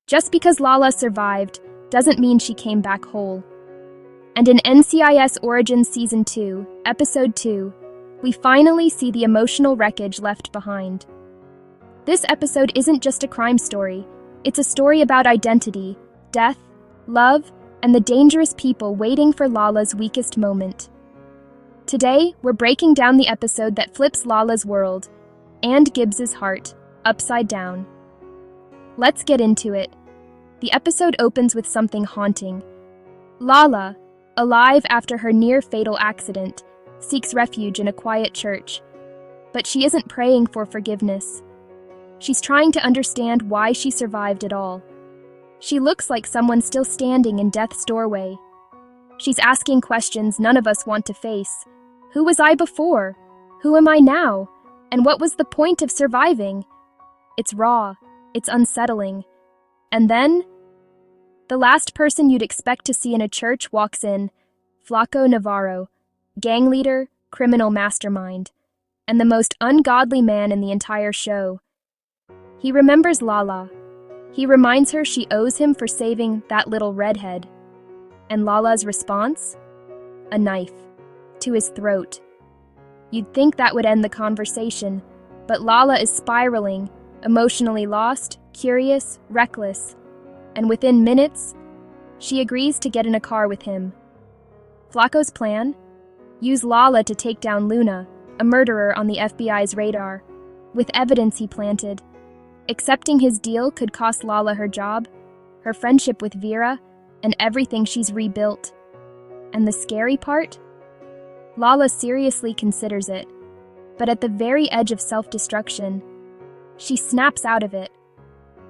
Just because Lala survived doesn't mean she came back whole. And in NCIS Origins Season 2, Episode 2, we finally see the emotional wreckage left behind. This episode isn't just a crime story, it's a story about identity, death, love, and the dangerous people waiting for Lala's weakest moment. Today, we're breaking down the episode that flips Lala's world, and Gibbs's heart, upside down. Let's get into it. The episode opens with something haunting. Lala, alive after her near-fatal accident, seeks refuge in a quiet church. But she isn't praying for forgiveness. She's trying to understand why she survived at all. She looks like someone still standing in death's doorway. She's asking questions none of us want to face. Who was I before? Who am I now? And what was the point of surviving? It's raw. It's unsettling. And then, the last person you'd expect to see in a church walks in, Flaco Navarro, gang leader, criminal mastermind, and the most ungodly man in the entire show. He remembers Lala. He reminds her she owes him for saving that little redhead. And Lala's response? A knife. To his throat. You'd think that would end the conversation, but Lala is spiraling, emotionally lost, curious, reckless. And within minutes, she agrees to get in a car with him. Flaco's plan? Use Lala to take down Luna, a murderer on the FBI's radar, with evidence he planted. Accepting his deal could cost Lala her job, her friendship with Vera, and everything she's rebuilt. And the scary part? Lala seriously considers it, but at the very edge of self-destruction, she snaps out of it.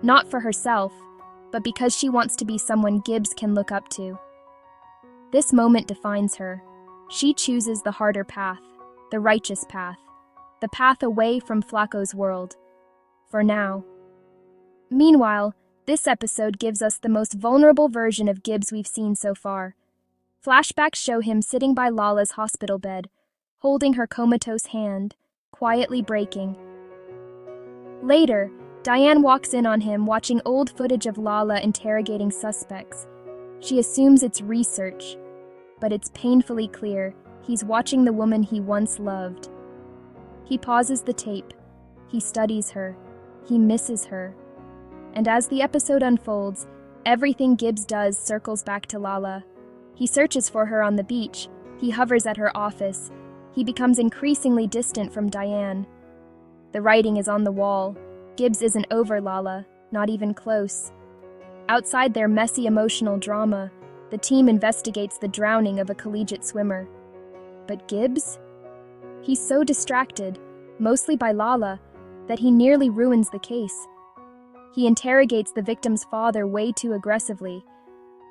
Not for herself, but because she wants to be someone Gibbs can look up to. This moment defines her. She chooses the harder path, the righteous path, the path away from Flaco's world. For now. Meanwhile, this episode gives us the most vulnerable version of Gibbs we've seen so far. Flashbacks show him sitting by Lala's hospital bed, holding her comatose hand, quietly breaking. Later, Diane walks in on him watching old footage of Lala interrogating suspects. She assumes it's research, but it's painfully clear he's watching the woman he once loved. He pauses the tape. He studies her. He misses her. And as the episode unfolds, everything Gibbs does circles back to Lala. He searches for her on the beach. He hovers at her office. He becomes increasingly distant from Diane. The writing is on the wall. Gibbs isn't over Lala, not even close. Outside their messy emotional drama, the team investigates the drowning of a collegiate swimmer. But Gibbs? He's so distracted, mostly by Lala, that he nearly ruins the case. He interrogates the victim's father way too aggressively,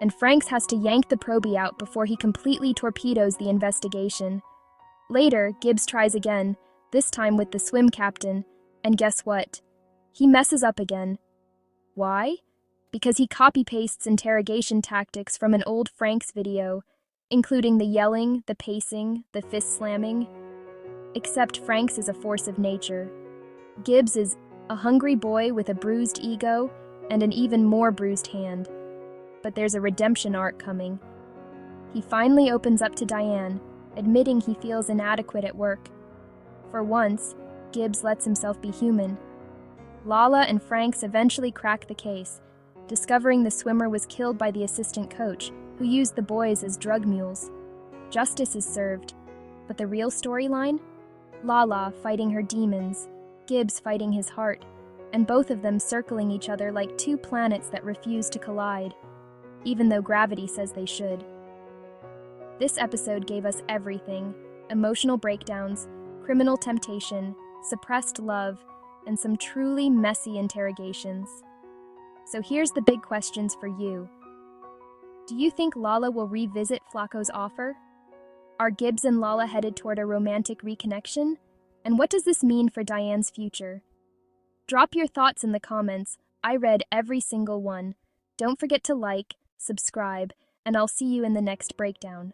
and Franks has to yank the probie out before he completely torpedoes the investigation. Later, Gibbs tries again, this time with the swim captain, and guess what? He messes up again. Why? Because he copy-pastes interrogation tactics from an old Franks video, including the yelling, the pacing, the fist-slamming. Except Franks is a force of nature. Gibbs is a hungry boy with a bruised ego and an even more bruised hand. But there's a redemption arc coming. He finally opens up to Diane, admitting he feels inadequate at work. For once, Gibbs lets himself be human. Lala and Franks eventually crack the case, discovering the swimmer was killed by the assistant coach, who used the boys as drug mules. Justice is served, but the real storyline? Lala fighting her demons, Gibbs fighting his heart, and both of them circling each other like two planets that refuse to collide, even though gravity says they should. This episode gave us everything: emotional breakdowns, criminal temptation, suppressed love, and some truly messy interrogations. So here's the big questions for you. Do you think Lala will revisit Flaco's offer? Are Gibbs and Lala headed toward a romantic reconnection? And what does this mean for Diane's future? Drop your thoughts in the comments. I read every single one. Don't forget to like, subscribe, and I'll see you in the next breakdown.